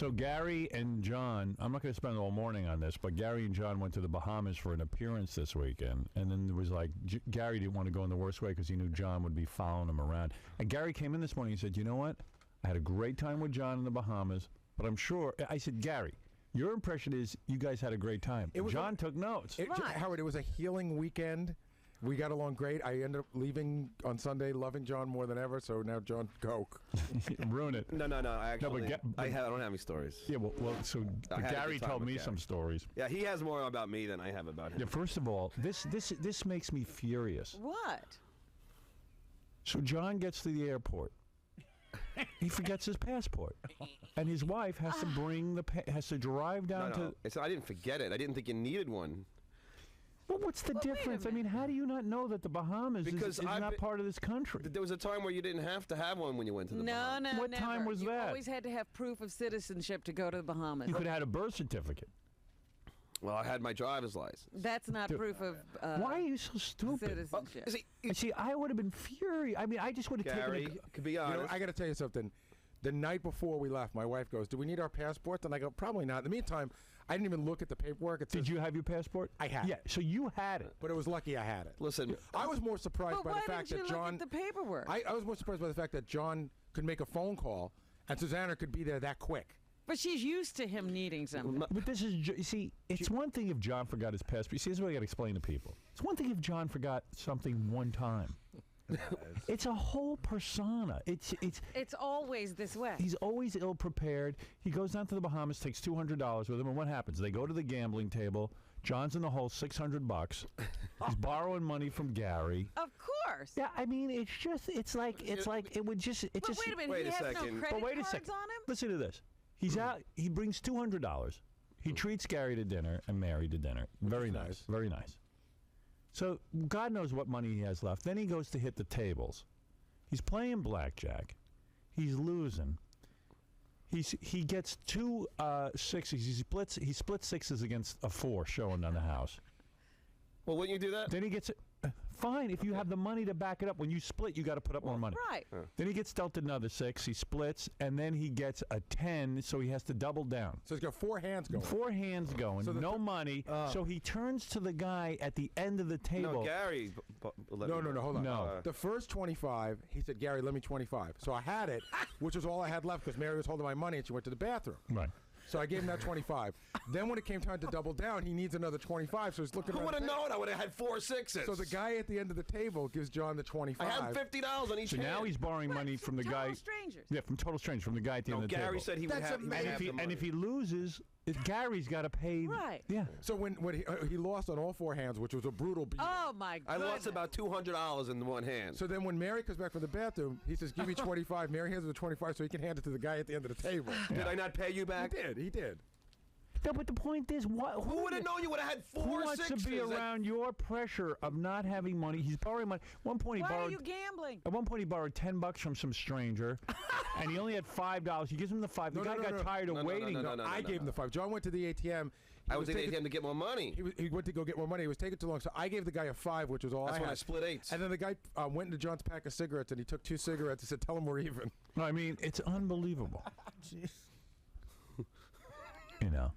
So Gary and John, I'm not going to spend all morning on this, but Gary and John went to the Bahamas for an appearance this weekend, and then there was like Gary didn't want to go in the worst way because he knew John would be following him around. And Gary came in this morning and said, "You know what? I had a great time with John in the Bahamas, but I'm sure." I said, "Gary, your impression is you guys had a great time." John took notes. Howard, it was a healing weekend. We got along great. I ended up leaving on Sunday, loving John more than ever. So now, John, go. Ruin it. No. I actually, I don't have any stories. Yeah, so Gary told me some stories. Yeah, he has more about me than I have about him. Yeah, first of all, this makes me furious. What? So John gets to the airport. He forgets his passport, and his wife has to bring has to drive down to. I didn't forget it. I didn't think you needed one. Well, what's the difference? I mean, how do you not know that the Bahamas is not part of this country? There was a time where you didn't have to have one when you went to the Bahamas. What time was that? You always had to have proof of citizenship to go to the Bahamas. You could have had a birth certificate. Well, I had my driver's license. That's not proof of why are you so stupid? Citizenship. See, I would have been furious. I mean, I just would have taken it. To be honest, I got to tell you something. The night before we left, my wife goes, "Do we need our passports?" And I go, "Probably not." In the meantime, I didn't even look at the paperwork. Did you have your passport? I had. Yeah, so you had it, but it was lucky I had it. Listen, I was more surprised by the fact that John. Look at the paperwork? I was more surprised by the fact that John could make a phone call and Susanna could be there that quick. But she's used to him needing something. But this is, you see, it's one thing if John forgot his passport. You see, this is what I got to explain to people. It's one thing if John forgot something one time. It's a whole persona. It's always this way. He's always ill prepared. He goes down to the Bahamas, takes $200 with him, and what happens? They go to the gambling table. John's in the hole, $600. He's borrowing money from Gary. Of course. Yeah, I mean, it's like it would just. But wait a minute, he has no credit cards on him. Listen to this. He's out. He brings $200. He treats Gary to dinner and Mary to dinner. Very nice. Very nice. So God knows what money he has left. Then he goes to hit the tables. He's playing blackjack. He's losing. He gets two sixes. He splits sixes against a 4 showing on the house. Well, wouldn't you do that? Then he gets it. Fine, if you have the money to back it up. When you split, you got to put up more money. Right. Then he gets dealt another 6. He splits, and then he gets a 10, so he has to double down. So he's got 4 hands going. 4 hands going, so no money. So he turns to the guy at the end of the table. No, Gary. No, hold on. No. The first 25, he said, "Gary, let me 25." So I had it, which was all I had left because Mary was holding my money and she went to the bathroom. Right. So I gave him that 25. Then when it came time to double down, he needs another 25. So he's looking. Who would have known? I would have had 4 6s. So the guy at the end of the table gives John the 25. I had $50 on each hand. So now he's borrowing money from the guy. Total strangers. Yeah, from total strangers, from the guy at the end of the table. Gary said he would have. And if he loses, Gary's got to pay. Right. Yeah. So when he lost on all 4 hands, which was a brutal beat. Oh my God. I lost about $200 in one hand. So then when Mary comes back from the bathroom, he says, "Give me 25." Mary hands him the 25 so he can hand it to the guy at the end of the table. Did I not pay you back? He did. No, but the point is, who would have known you would have had 4 who wants 6s? To be around your pressure of not having money? He's borrowing money. One point he Why borrowed. are you gambling? At one point he borrowed $10 from some stranger, and he only had $5. He gives him the 5. The guy got tired of waiting. I gave him the 5. John went to the ATM. I was at the ATM to get more money. He went to go get more money. It was taking too long, so I gave the guy a 5, which was all I had. That's when I split 8s. And then the guy went into John's pack of cigarettes, and he took 2 cigarettes and said, "Tell him we're even." No, I mean, it's unbelievable. You know.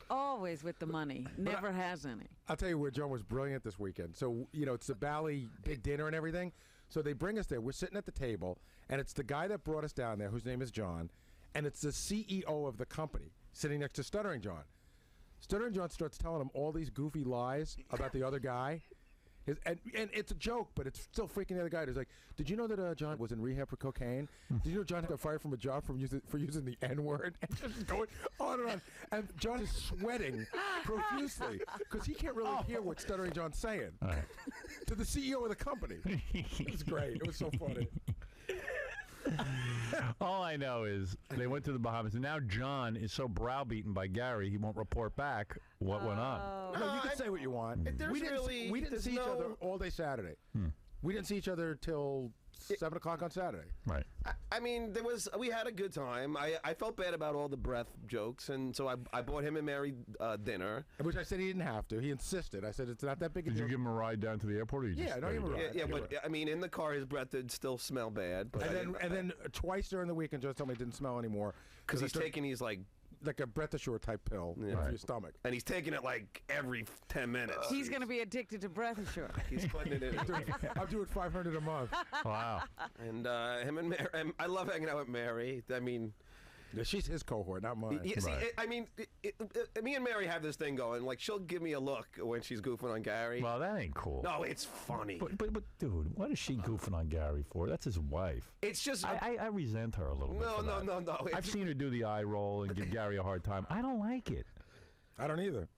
Always with the money. Never has any. I'll tell you where John was brilliant this weekend. So, it's the Bali big dinner and everything. So they bring us there. We're sitting at the table, and it's the guy that brought us down there, whose name is John, and it's the CEO of the company sitting next to Stuttering John. Stuttering John starts telling him all these goofy lies about the other guy. And it's a joke, but it's still freaking the other guy. He's like, "Did you know that John was in rehab for cocaine? Did you know John got fired from a job for using the N-word?" And just going on and on. And John is sweating profusely because he can't really hear what Stuttering John's saying to the CEO of the company. It was great. It was so funny. All I know is they went to the Bahamas, and now John is so browbeaten by Gary he won't report back what went on. No, you can say what you want. We didn't see each other all day Saturday. We didn't see each other till 7 o'clock on Saturday. Right. I mean, we had a good time. I felt bad about all the breath jokes, and so I bought him and Mary dinner. Which I said he didn't have to. He insisted. I said it's not that big a Did deal. you give him a ride down to the airport, or you just I gave him a ride. Yeah, but I mean, in the car, his breath did still smell bad. But And then twice during the weekend, Joe told me it didn't smell anymore because he's taking these like a breath assure type pill for your stomach, and he's taking it like every 10 minutes. He's going to be addicted to breath assure. He's putting it in. I'm doing $500 a month. Wow. And him and Mary, I love hanging out with Mary. I mean, yeah, she's his cohort, not mine. Yeah, see, I mean, me and Mary have this thing going. Like, she'll give me a look when she's goofing on Gary. Well, that ain't cool. No, it's funny. But dude, what is she goofing on Gary for? That's his wife. It's just I resent her a little bit. No. I've seen her do the eye roll and give Gary a hard time. I don't like it. I don't either.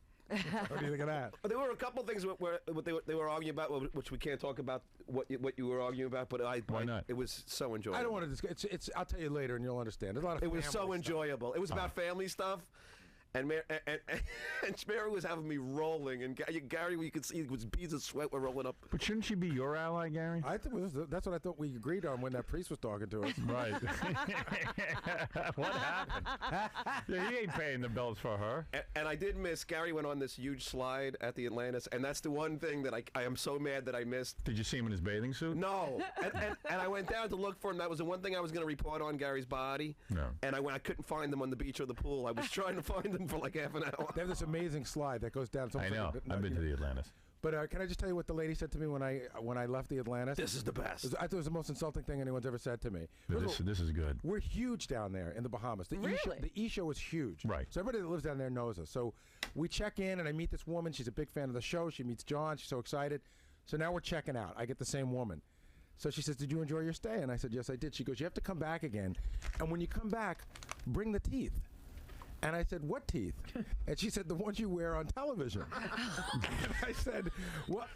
What do you think of that? There were a couple of things where they were arguing about, which we can't talk about what you were arguing about. But why not? It was so enjoyable. I don't want to discuss. It's. I'll tell you later, and you'll understand. There's a lot of. It was so stuff. enjoyable. It was about family stuff. And Mary was having me rolling, and Gary, you could see beads of sweat were rolling up. But shouldn't she be your ally, Gary? I think that's what I thought we agreed on when that priest was talking to us. Right. What happened? Yeah, he ain't paying the bills for her. And I did miss. Gary went on this huge slide at the Atlantis, and that's the one thing that I am so mad that I missed. Did you see him in his bathing suit? No. And I went down to look for him. That was the one thing I was going to report on Gary's body. No. And I couldn't find them on the beach or the pool. I was trying to find them for like half an hour. They have this amazing slide that goes down. I know. I've been to the Atlantis. But can I just tell you what the lady said to me when I left the Atlantis? This is the best. I thought it was the most insulting thing anyone's ever said to me. This is good. We're huge down there in the Bahamas. The E-show is huge. Right. So everybody that lives down there knows us. So we check in, and I meet this woman. She's a big fan of the show. She meets John. She's so excited. So now we're checking out. I get the same woman. So she says, "Did you enjoy your stay?" And I said, "Yes, I did." She goes, "You have to come back again. And when you come back, bring the teeth." And I said, "What teeth?" And she said, "The ones you wear on television." And I said, "What?"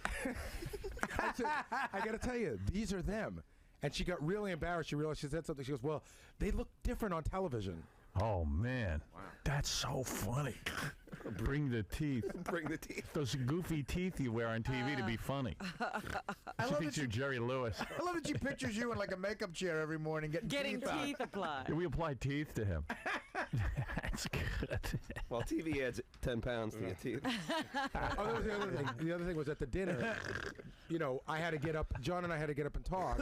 I said, "I got to tell you, these are them." And she got really embarrassed. She realized she said something. She goes, "Well, they look different on television." Oh, man. Wow. That's so funny. Bring the teeth. Bring the teeth. Those goofy teeth you wear on TV to be funny. She thinks you're Jerry Lewis. I love that she pictures you in like a makeup chair every morning getting teeth applied. Yeah, we apply teeth to him. That's good. Well, TV adds 10 pounds to your teeth. That was the other thing. The other thing was at the dinner, I had to get up. John and I had to get up and talk.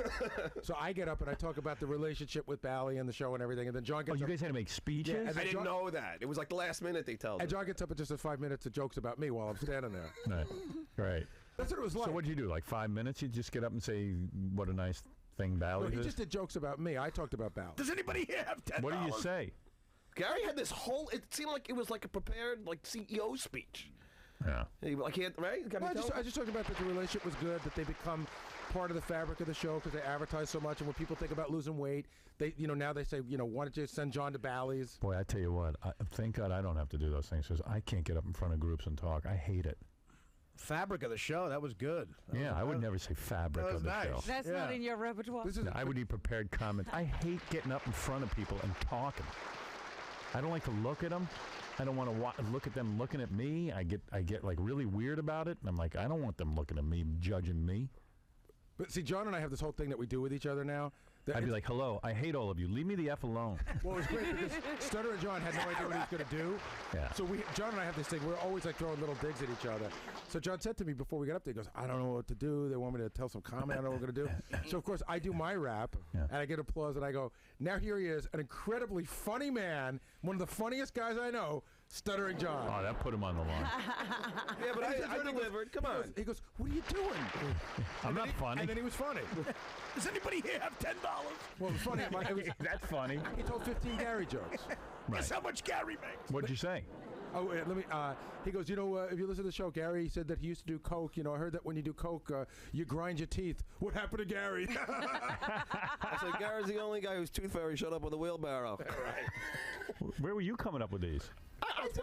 So I get up and I talk about the relationship with Bally and the show and everything. And then John gets up. You guys had to make speeches? Yeah, I didn't know that. It was like the last minute they tell them. And John gets up and just has 5 minutes of jokes about me while I'm standing there. Right. That's what it was like. So what'd you do, like 5 minutes? You just get up and say, what a nice thing Bally No, he is? just did jokes about me. I talked about Bally. Does anybody here have $10? What do you say? Gary had this whole. It seemed like it was like a prepared CEO speech. Yeah. Like he had, right? I just talked about that the relationship was good, that they become part of the fabric of the show because they advertise so much. And when people think about losing weight, they, now they say, why don't you send John to Bally's? Boy, I tell you what, thank God I don't have to do those things because I can't get up in front of groups and talk. I hate it. Fabric of the show, that was good. I would never say fabric of the show. That's not in your repertoire? No, I would need prepared comments. I hate getting up in front of people and talking. I don't like to look at them. I don't want to look at them looking at me. I get like really weird about it. And I'm like, I don't want them looking at me, judging me. But see, John and I have this whole thing that we do with each other now. I'd be like, hello, I hate all of you. Leave me the F alone. Well, it was great because Stuttering John had no idea what he was going to do. Yeah. So John and I have this thing. We're always like throwing little digs at each other. So John said to me before we got up there, he goes, I don't know what to do. They want me to tell some comment. I don't know what we're going to do. So, of course, I do my rap, and I get applause, and I go, now here he is, an incredibly funny man, one of the funniest guys I know, Stuttering John. Oh, that put him on the line. Yeah, but I delivered. Come on. He goes, what are you doing? I'm not funny. And then he was funny. Does anybody here have $10? Well, it was funny. That's funny. He told 15 Gary jokes. Guess how much Gary makes? What'd you say? Oh, wait, let me. He goes, if you listen to the show, Gary said that he used to do coke. I heard that when you do coke, you grind your teeth. What happened to Gary? I said, Gary's the only guy whose tooth fairy showed up with a wheelbarrow. Where were you coming up with these?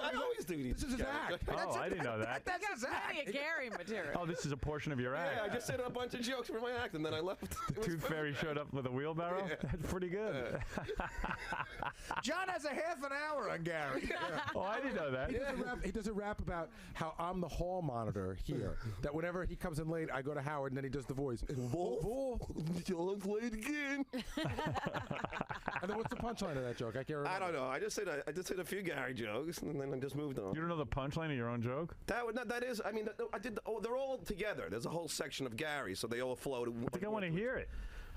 I always do these. This is his act. Oh, I didn't know that. That's plenty of Gary material. Oh, this is a portion of your act. Yeah, I just said a bunch of jokes for my act, and then I left. The Tooth Fairy showed up with a wheelbarrow? That's pretty good. John has a half an hour on Gary. Oh, I didn't know that. He does a rap about how I'm the hall monitor here. That whenever he comes in late, I go to Howard, and then he does the voice. John's late again. And then what's the punchline of that joke? I can't remember. I don't know. I just said a few Gary jokes, and then I just moved on. You don't know the punchline of your own joke? That is. I mean, I did. They're all together. There's a whole section of Gary, so they all flow. I think I want to hear it.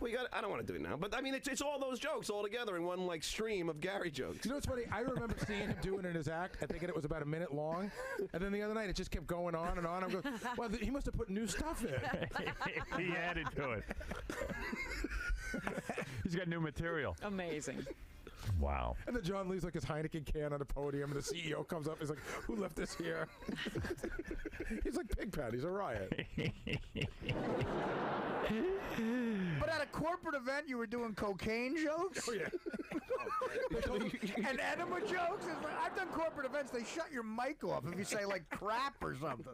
I don't want to do it now, but I mean, it's all those jokes all together in one like stream of Gary jokes. You know what's funny? I remember seeing him doing it in his act and thinking it was about a minute long, and then the other night it just kept going on and on. I'm going, well, he must have put new stuff in. He added to it. He's got new material. Amazing. Wow. And then John leaves like his Heineken can on the podium, and the CEO comes up. He's like, "Who left this here?" He's like Pigpen. He's a riot. But at a corporate event, you were doing cocaine jokes? Oh yeah. And enema jokes? It's like, I've done corporate events. They shut your mic off if you say like crap or something.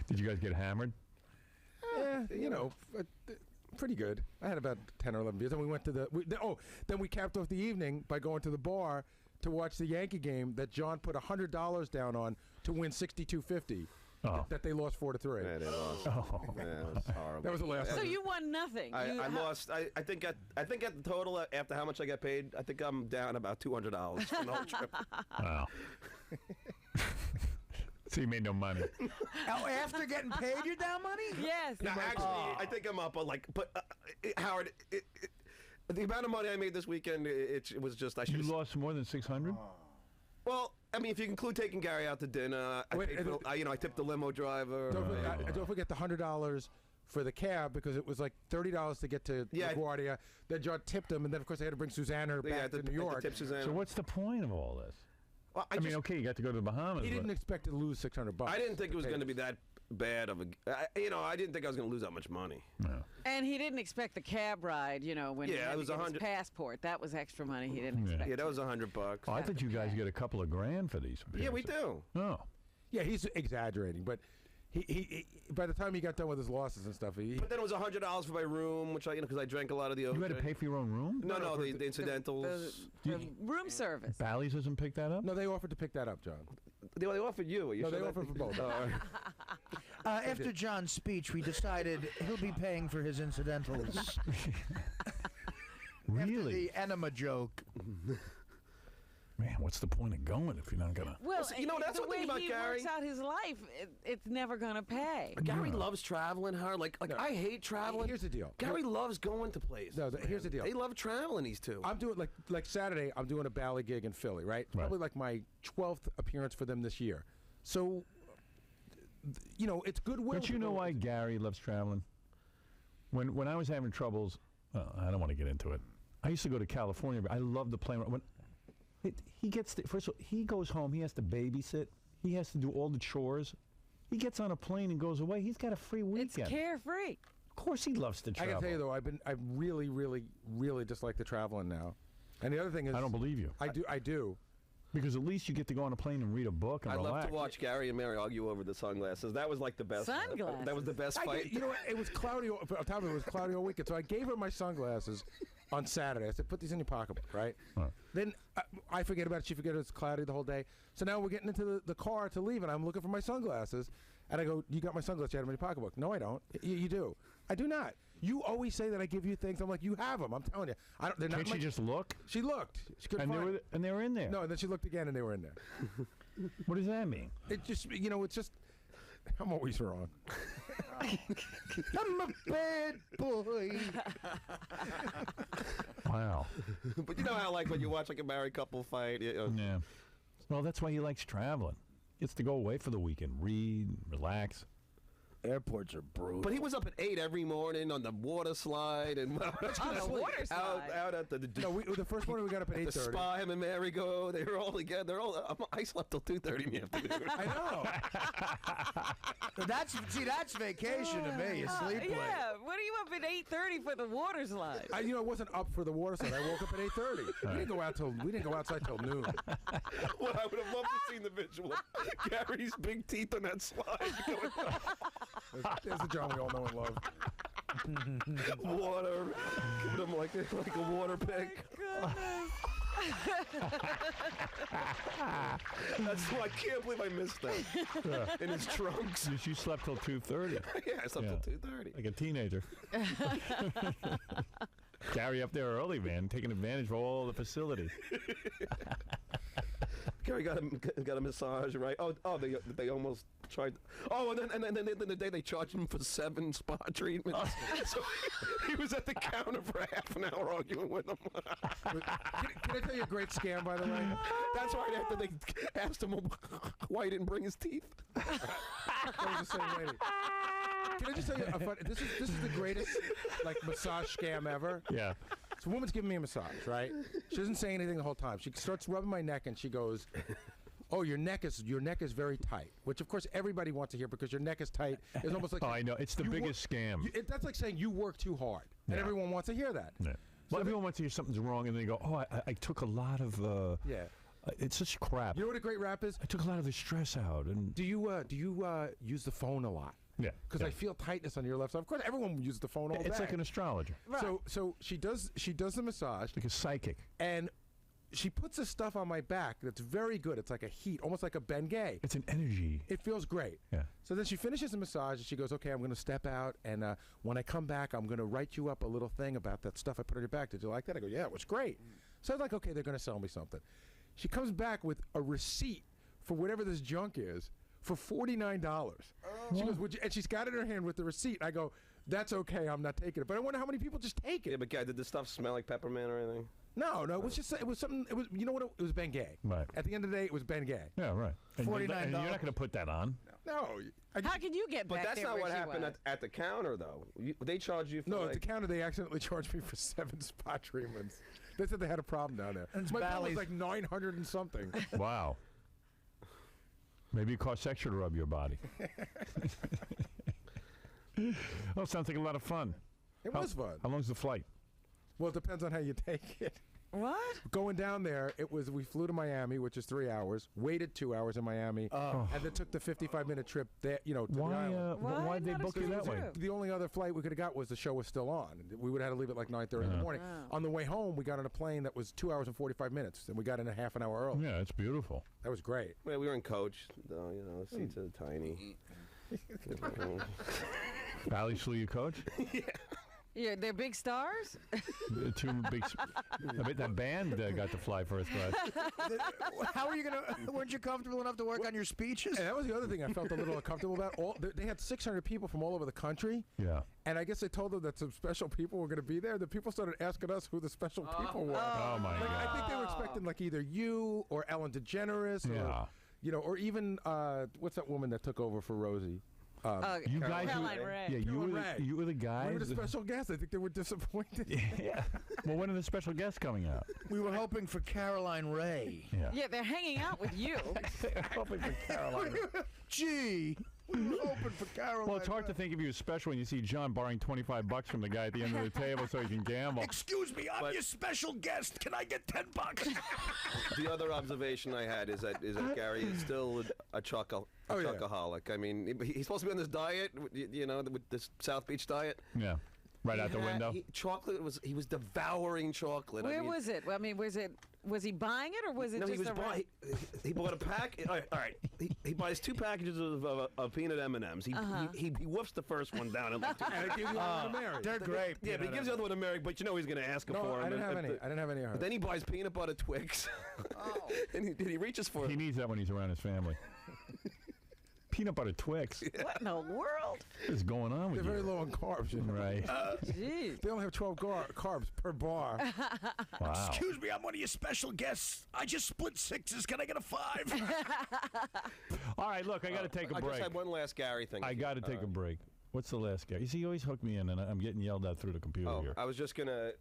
Did you guys get hammered? Yeah, you know, pretty good. I had about 10 or 11 beers, and we went to then we capped off the evening by going to the bar to watch the Yankee game that John put $100 down on to win $62.50. Oh. That they lost 4-3. Yeah, they lost. Oh. Yeah, it was horrible. That was the last. So one. you won nothing. I lost. I think at the total after how much I got paid, I think I'm down about $200 from the whole trip. Wow. So you made no money. Oh, after getting paid, you're down money? Yes. Now, actually, I think I'm up. Howard, the amount of money I made this weekend, it was just I should. You lost more than 600? Well, I mean, if you include taking Gary out to dinner, I tipped the limo driver. Don't forget the $100 for the cab because it was like $30 to get to LaGuardia. Then John tipped him, and then of course they had to bring Susanna back to New York. Tip Susanna. So what's the point of all this? Well, I mean, okay, you got to go to the Bahamas. He didn't expect to lose $600. I didn't think it was going to be that bad of a. I didn't think I was going to lose that much money. No. And he didn't expect the cab ride, when he had it was to get his 100 passport. That was extra money he didn't expect. Yeah, that was $100. Oh, I thought you guys get a couple of grand for these. Yeah, we do. Oh. Yeah, he's exaggerating, but he by the time he got done with his losses and stuff, But then it was $100 for my room, which because I drank a lot of the. You had to pay for your own room? No, the incidentals. The room service. Bally's doesn't pick that up? No, they offered to pick that up, John. They offered you. No, they offered for both. After John's speech, we decided he'll be paying for his incidentals. Really? After the enema joke. Man, what's the point of going if you're not going to... Well, that's the one way thing about he Gary. works out his life, it's never going to pay. Gary loves traveling hard. I hate traveling. Here's the deal. Gary loves going to places. No, here's the deal. They love traveling, these two. I'm doing like Saturday. I'm doing a Bally gig in Philly, right? Probably like my 12th appearance for them this year. So, it's goodwill. Don't you know why Gary loves traveling? When I was having troubles, I don't want to get into it. I used to go to California. But I love the plane. He gets first of all, he goes home. He has to babysit. He has to do all the chores. He gets on a plane and goes away. He's got a free weekend. It's carefree. Of course, he loves to travel. I gotta tell you though, I really, really, really dislike the traveling now. And the other thing is, I don't believe you. I do. Because at least you get to go on a plane and read a book and I relax. love to watch Gary and Mary argue over the sunglasses. That was like the best. Sunglasses? That was the best fight. You know what? It was cloudy. On top of it was cloudy all weekend. So I gave her my sunglasses on Saturday. I said, "Put these in your pocketbook, right?" Huh. Then I forget about it. She forget it's cloudy the whole day. So now we're getting into the car to leave, and I'm looking for my sunglasses. And I go, "You got my sunglasses? You had them in your pocketbook?" "No, I don't." You do. "I do not." "You always say that I give you things." I'm like, "You have them. I'm telling you." I don't. They're not. Can't she just look? She looked. She couldn't find them. And they were in there. No, and then she looked again, and they were in there. What does that mean? It just, it's just. I'm always wrong. I'm a bad boy. Wow. But you know how when you watch a married couple fight. Yeah. Well, that's why he likes traveling. Gets to go away for the weekend, read, relax. Airports are brutal. But he was up at 8 every morning on the water slide and On the water slide. out at the No, the first morning we got up at the 8:30. spa, him and Mary go. They were all together. They're all. I slept till 2:30 in the afternoon. I know. That's vacation to me. You sleep late. Yeah, what are you up at 8:30 for the water slide? I wasn't up for the water slide. I woke up at 8:30. We didn't go outside till noon. Well, I would have loved to see the visual of Gary's big teeth on that slide. There's the John we all know and love. Water, giving him like a water pick. That's why I can't believe I missed that. In his trunks. You slept till 2:30. Yeah, I slept till 2:30. Like a teenager. Gary up there early, man, taking advantage of all the facilities. Gary got a massage, right? Oh, they almost tried. Oh, and then the day they charged him for 7 spa treatments. So he was at the counter for half an hour arguing with them. Can I tell you a great scam, by the way? That's right after they asked him why he didn't bring his teeth. That was the same lady. Can I just tell you a fun? This is the greatest massage scam ever. Yeah. So a woman's giving me a massage, right? She doesn't say anything the whole time. She starts rubbing my neck and she goes, "Oh, your neck is very tight," which of course everybody wants to hear because your neck is tight. It's almost like I know. It's the biggest scam. That's like saying you work too hard, and everyone wants to hear that. Yeah. Well, everyone wants to hear something's wrong, and they go, "Oh, I took a lot of." It's such crap. You know what a great rap is? I took a lot of the stress out. And do you use the phone a lot? Yeah. Because I feel tightness on your left side. Of course, everyone uses the phone all day. It's like an astrologer. Right. So she does the massage, Like a psychic. and she puts this stuff on my back that's very good. It's like a heat, almost like a Bengay. It's an energy. It feels great. Yeah. So then she finishes the massage and she goes, "Okay, I'm going to step out, and when I come back, I'm going to write you up a little thing about that stuff I put on your back. Did you like that?" I go, "Yeah, it was great." So I was like, "Okay, they're going to sell me something." She comes back with a receipt for whatever this junk is for $49. She goes, "Would you?" And she's got it in her hand with the receipt. I go, "That's okay, I'm not taking it." But I wonder how many people just take Yeah, it. but guy, did the stuff smell like peppermint or anything? No, it was something. It was, you know what? It was Bengay. Right. At the end of the day, it was Bengay. Yeah, right. And $49. and you're not going to put that on. No, How can you get But back that's there not where what she happened was? at the counter, though. They charge you for no. like, At the counter, they accidentally charged me for 7 spa treatments. They said they had a problem down there. And My bill Bally's- was like 900 and something. Wow. Maybe it costs extra to rub your body. Well, sounds like a lot of fun. It was fun. How long's the flight? Well, it depends on how you take it. What? Going down there, we flew to Miami, which is 3 hours, waited 2 hours in Miami, and then took the 55-minute trip there, to the island. Why'd they Not book you that way? exclusive. The only other flight we could have got was the show was still on. We would have had to leave at like 9:30 in the morning. Wow. On the way home, we got on a plane that was 2 hours and 45 minutes, and we got in a half an hour early. Yeah, it's beautiful. That was great. well, we were in coach, though, seats are tiny. Valley flew you, coach? Yeah, they're big stars? The two big. I bet that band got to fly first class. How are you weren't you comfortable enough to work on your speeches? And that was the other thing I felt a little uncomfortable about. They had 600 people from all over the country. Yeah. And I guess they told them that some special people were going to be there. The people started asking us who the special people were. Oh, my Like, God. I think they were expecting like either you or Ellen DeGeneres, Yeah. or even what's that woman that took over for Rosie? You guys, Caroline Ray. yeah, you were the guys. We were the special guests. I think they were disappointed. Yeah. Well, when are the special guests coming out? We were hoping for Caroline Ray. Yeah. Yeah, they're hanging out with you. Hoping for Caroline. Gee, we were hoping for Caroline. Well, it's hard to think of you as special when you see John borrowing $25 from the guy at the end of the table so he can gamble. Excuse me, I'm your special guest. Can I get $10? The other observation I had is that Gary is still a chocoholic. I mean, he's supposed to be on this diet, with this South Beach diet. Yeah. Right out the window. He was devouring chocolate. Where was it? I mean, was he buying it or was it No, just he was buying. He bought a pack. All right. He buys 2 packages of peanut M&Ms. He woofs the first one down and like, And I gave you one to Mary. They're great. yeah, but he gives the other one to Mary. But he's going to ask her for No, him. I didn't have any. I didn't have any of her. Then he buys peanut butter Twix, and he reaches for He needs that when he's around his family. Peanut butter Twix. What in the world? What is going on with They're you? very low in carbs. You know? Right. Jeez. They only have 12 carbs per bar. Wow. Excuse me, I'm one of your special guests. I just split 6s. Can I get a 5? All right, look, I got to take a I break. just had one last Gary thing. I got to take a break. What's the last guy? You see, you always hook me in, and I'm getting yelled at through the computer here. I was just gonna,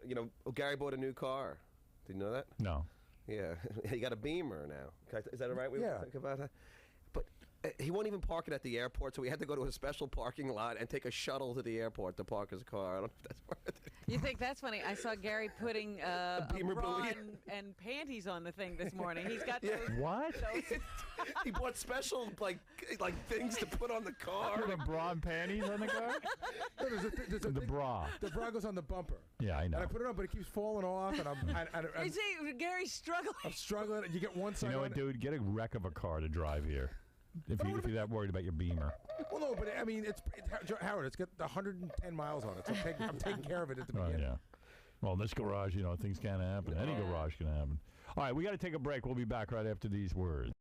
Gary bought a new car. Did you know that? No. Yeah, he got a Beamer now. Is that all right? Yeah. Think about that. But he won't even park it at the airport, so we had to go to a special parking lot and take a shuttle to the airport to park his car. I don't know if that's worth it. You think that's funny? I saw Gary putting a Beamer bra buoy. and panties on the thing this morning. He's got Yeah. those. What? those He bought special like things to put on the car. The bra and panties on the car? No, there's a The big- bra. The bra goes on the bumper. Yeah, I know. And I put it on, but it keeps falling off, and I'm you see, Gary's struggling. struggling. You get one side You know on what, it. dude? Get a wreck of a car to drive here. If you're that worried about your Beamer. Well, no, but I mean, Howard, it's got 110 miles on it, so I'm taking care of it at the Oh, beginning. yeah. Well, in this garage, things can happen. Any garage can happen. All right, we got to take a break. We'll be back right after these words.